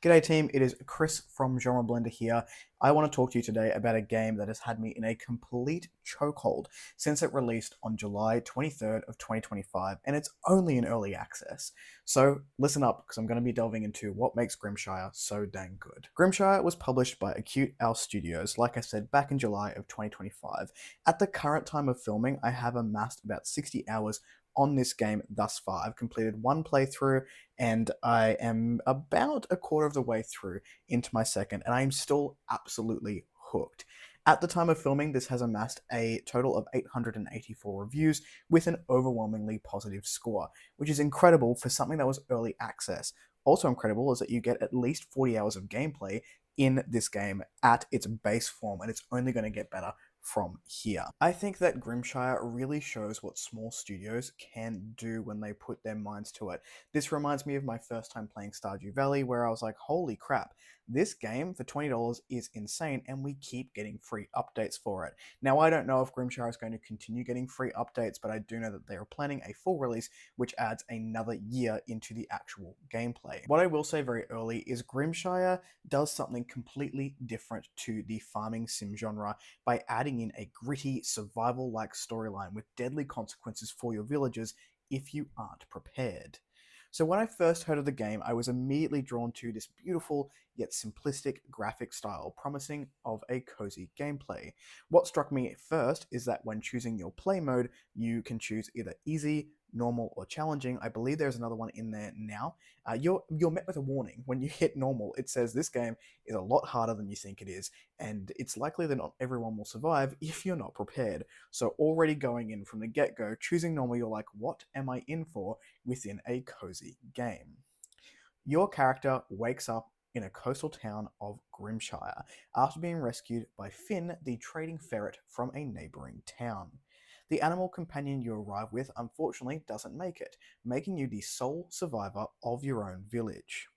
G'day team, it is Kris from Genre Blender here. I want to talk to you today about a game that has had me in a complete chokehold since it released on July 23rd of 2025, and it's only in early access. So listen up, because I'm going to be delving into what makes Grimshire so dang good. Grimshire was published by Acute Owl Studios, like I said, back in July of 2025. At the current time of filming, I have amassed about 60 hours on this game thus far. I've completed one playthrough and I am about a quarter of the way through into my second, and I'm still absolutely hooked. At the time of filming, this has amassed a total of 884 reviews with an overwhelmingly positive score, which is incredible for something that was early access. Also incredible is that you get at least 40 hours of gameplay in this game at its base form, and it's only going to get better from here. I think that Grimshire really shows what small studios can do when they put their minds to it. This reminds me of my first time playing Stardew Valley, where I was like, holy crap, this game for $20 is insane, and we keep getting free updates for it. Now, I don't know if Grimshire is going to continue getting free updates, but I do know that they are planning a full release, which adds another year into the actual gameplay. What I will say very early is Grimshire does something completely different to the farming sim genre by adding in a gritty, survival-like storyline with deadly consequences for your villagers if you aren't prepared. So when I first heard of the game, I was immediately drawn to this beautiful yet simplistic graphic style, promising of a cozy gameplay. What struck me at first is that when choosing your play mode, you can choose either easy, normal, or challenging. I believe there's another one in there now. You're met with a warning. When you hit normal, it says this game is a lot harder than you think it is, and it's likely that not everyone will survive if you're not prepared. So already going in from the get-go, choosing normal, you're like, what am I in for within a cozy game? Your character wakes up in a coastal town of Grimshire after being rescued by Finn, the trading ferret from a neighbouring town. The animal companion you arrive with unfortunately doesn't make it, making you the sole survivor of your own village.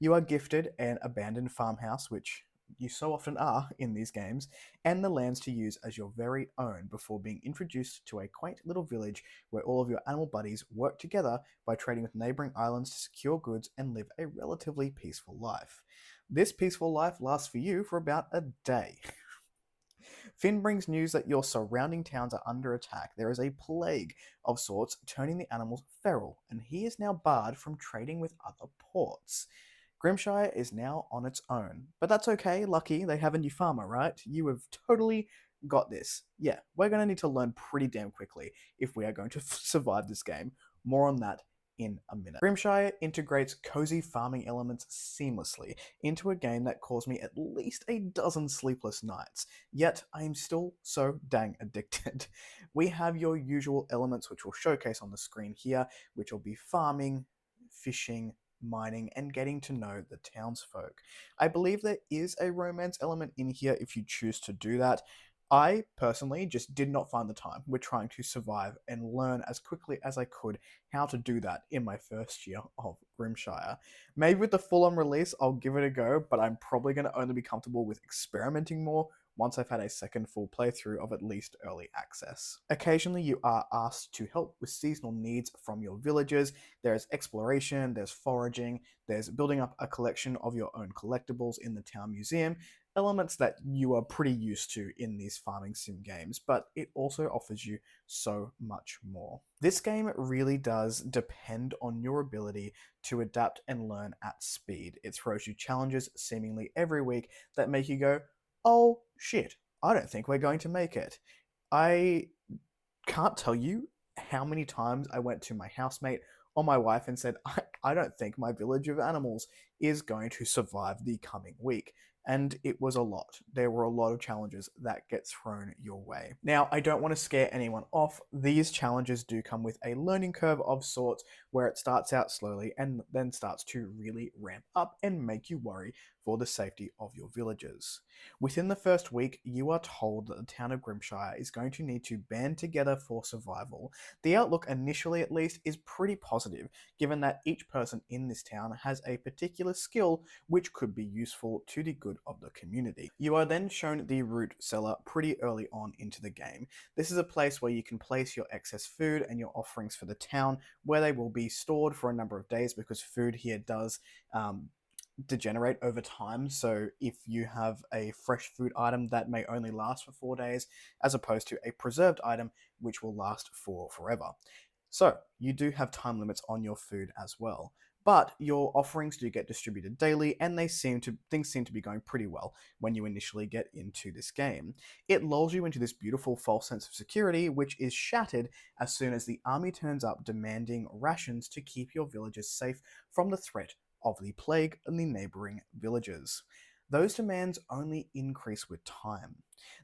You are gifted an abandoned farmhouse, which you so often are in these games, and the lands to use as your very own before being introduced to a quaint little village where all of your animal buddies work together by trading with neighboring islands to secure goods and live a relatively peaceful life. This peaceful life lasts for you for about a day. Finn brings news that your surrounding towns are under attack. There is a plague of sorts turning the animals feral, and he is now barred from trading with other ports. Grimshire is now on its own. But that's okay, lucky, they have a new farmer, right? You have totally got this. Yeah, we're going to need to learn pretty damn quickly if we are going to survive this game. More on that in a minute. Grimshire integrates cozy farming elements seamlessly into a game that caused me at least a dozen sleepless nights, yet I am still so dang addicted. We have your usual elements which we'll showcase on the screen here, which will be farming, fishing, mining, and getting to know the townsfolk. I believe there is a romance element in here if you choose to do that. I personally just did not find the time. We're trying to survive and learn as quickly as I could how to do that in my first year of Grimshire. Maybe with the full-on release, I'll give it a go, but I'm probably going to only be comfortable with experimenting more once I've had a second full playthrough of at least early access. Occasionally, you are asked to help with seasonal needs from your villagers. There's exploration, there's foraging, there's building up a collection of your own collectibles in the town museum, elements that you are pretty used to in these farming sim games, but it also offers you so much more. This game really does depend on your ability to adapt and learn at speed. It throws you challenges seemingly every week that make you go, oh shit, I don't think we're going to make it. I can't tell you how many times I went to my housemate or my wife and said, I don't think my village of animals is going to survive the coming week. And it was a lot. There were a lot of challenges that get thrown your way. Now, I don't want to scare anyone off. These challenges do come with a learning curve of sorts where it starts out slowly and then starts to really ramp up and make you worry for the safety of your villagers. Within the first week, you are told that the town of Grimshire is going to need to band together for survival. The outlook, initially at least, is pretty positive, given that each person in this town has a particular skill which could be useful to the good of the community. You are then shown the root cellar pretty early on into the game. This is a place where you can place your excess food and your offerings for the town, where they will be stored for a number of days because food here does degenerate over time. So if you have a fresh food item that may only last for 4 days, as opposed to a preserved item which will last for forever. So you do have time limits on your food as well. But your offerings do get distributed daily, and things seem to be going pretty well when you initially get into this game. It lulls you into this beautiful false sense of security, which is shattered as soon as the army turns up demanding rations to keep your villagers safe from the threat of the plague in the neighboring villages. Those demands only increase with time.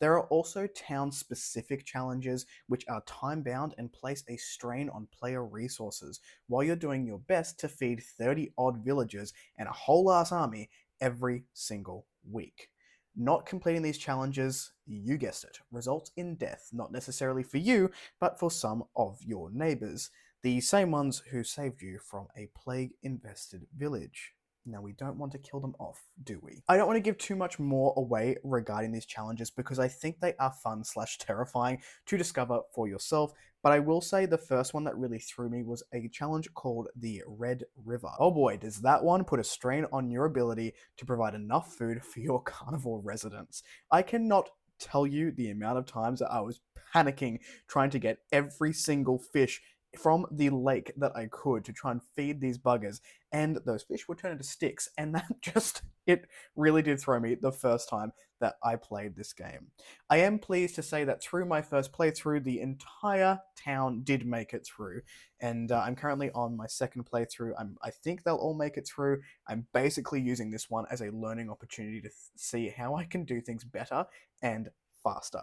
There are also town specific challenges which are time bound and place a strain on player resources while you're doing your best to feed 30 odd villagers and a whole ass army every single week. Not completing these challenges, you guessed it, results in death, not necessarily for you, but for some of your neighbors, the same ones who saved you from a plague infested village. Now, we don't want to kill them off, do we? I don't want to give too much more away regarding these challenges because I think they are fun / terrifying to discover for yourself, but I will say the first one that really threw me was a challenge called the Red River. Oh boy, does that one put a strain on your ability to provide enough food for your carnivore residents. I cannot tell you the amount of times that I was panicking trying to get every single fish from the lake that I could to try and feed these buggers, and those fish would turn into sticks, and that just, it really did throw me the first time that I played this game. I am pleased to say that through my first playthrough, the entire town did make it through, and I'm currently on my second playthrough. I think they'll all make it through. I'm basically using this one as a learning opportunity to see how I can do things better and faster.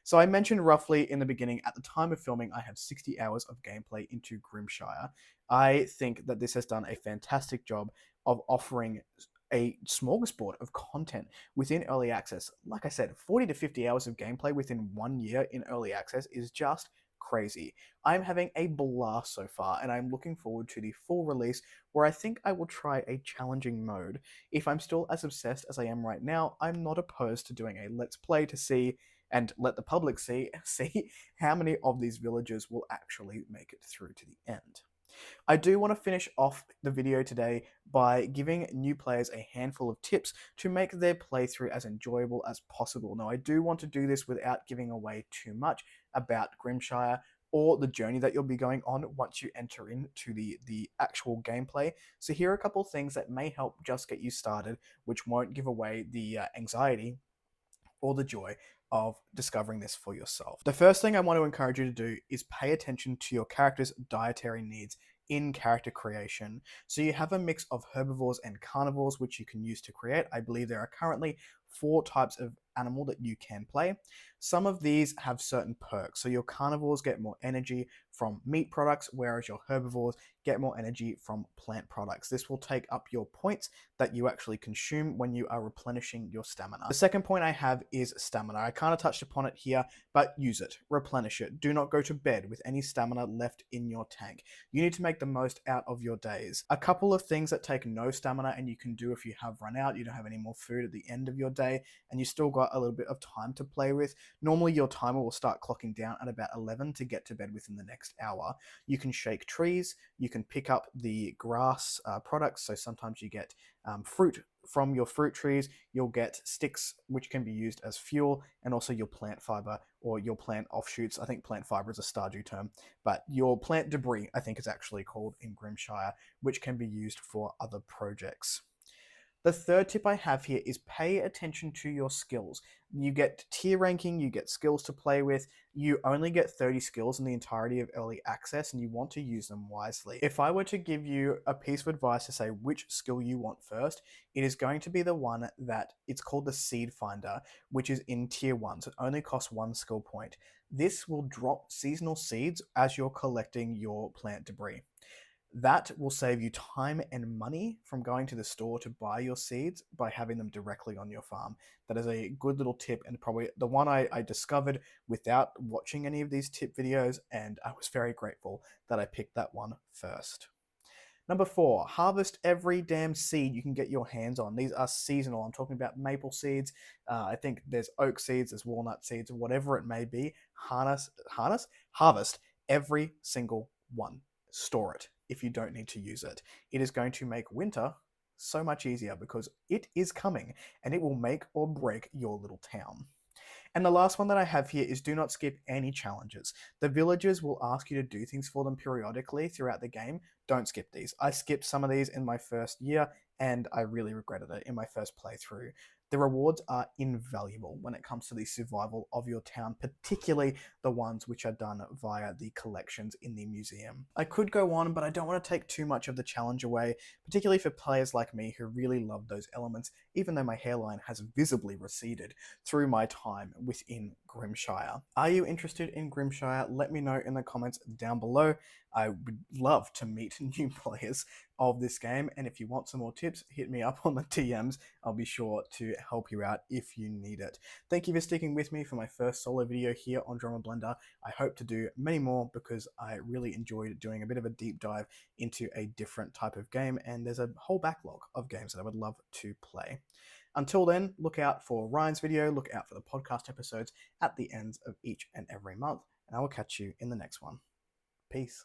So I mentioned roughly in the beginning, at the time of filming, I have 60 hours of gameplay into Grimshire. I think that this has done a fantastic job of offering a smorgasbord of content within early access. Like I said, 40 to 50 hours of gameplay within 1 year in early access is just crazy. I'm having a blast so far, and I'm looking forward to the full release where I think I will try a challenging mode. If I'm still as obsessed as I am right now, I'm not opposed to doing a let's play to see and let the public see how many of these villagers will actually make it through to the end. I do want to finish off the video today by giving new players a handful of tips to make their playthrough as enjoyable as possible. Now, I do want to do this without giving away too much about Grimshire or the journey that you'll be going on once you enter into the actual gameplay. So here are a couple of things that may help just get you started, which won't give away the anxiety or the joy of discovering this for yourself. The first thing I want to encourage you to do is pay attention to your character's dietary needs in character creation. So you have a mix of herbivores and carnivores which you can use to create. I believe there are currently 4 types of animal that you can play. Some of these have certain perks. So your carnivores get more energy from meat products, whereas your herbivores get more energy from plant products. This will take up your points that you actually consume when you are replenishing your stamina. The second point I have is stamina. I kind of touched upon it here, but use it, replenish it. Do not go to bed with any stamina left in your tank. You need to make the most out of your days. A couple of things that take no stamina and you can do if you have run out, you don't have any more food at the end of your day, and you still got a little bit of time to play with. Normally your timer will start clocking down at about 11 to get to bed within the next hour. You can shake trees, you can pick up the grass products, so sometimes you get fruit from your fruit trees, you'll get sticks which can be used as fuel, and also your plant fiber or your plant offshoots. I think plant fiber is a Stardew term, but your plant debris, I think is actually called in Grimshire, which can be used for other projects. The third tip I have here is pay attention to your skills. You get tier ranking, you get skills to play with. You only get 30 skills in the entirety of early access, and you want to use them wisely. If I were to give you a piece of advice to say which skill you want first, it is going to be the one that it's called the Seed Finder, which is in tier 1, so it only costs 1 skill point. This will drop seasonal seeds as you're collecting your plant debris. That will save you time and money from going to the store to buy your seeds by having them directly on your farm. That is a good little tip, and probably the one I discovered without watching any of these tip videos, and I was very grateful that I picked that one first. Number 4, harvest every damn seed you can get your hands on. These are seasonal. I'm talking about maple seeds. I think there's oak seeds, there's walnut seeds, whatever it may be. Harvest every single one. Store it if you don't need to use it. It is going to make winter so much easier because it is coming and it will make or break your little town. And the last one that I have here is do not skip any challenges. The villagers will ask you to do things for them periodically throughout the game. Don't skip these. I skipped some of these in my first year and I really regretted it in my first playthrough. The rewards are invaluable when it comes to the survival of your town, particularly the ones which are done via the collections in the museum. I could go on, but I don't want to take too much of the challenge away, particularly for players like me who really love those elements, even though my hairline has visibly receded through my time within Grimshire. Are you interested in Grimshire? Let me know in the comments down below. I would love to meet new players of this game, and if you want some more tips, hit me up on the DMs. I'll be sure to help you out if you need it. Thank you for sticking with me for my first solo video here on Drama Blender. I hope to do many more because I really enjoyed doing a bit of a deep dive into a different type of game, and there's a whole backlog of games that I would love to play. Until then, look out for Ryan's video, look out for the podcast episodes at the ends of each and every month, and I will catch you in the next one. Peace.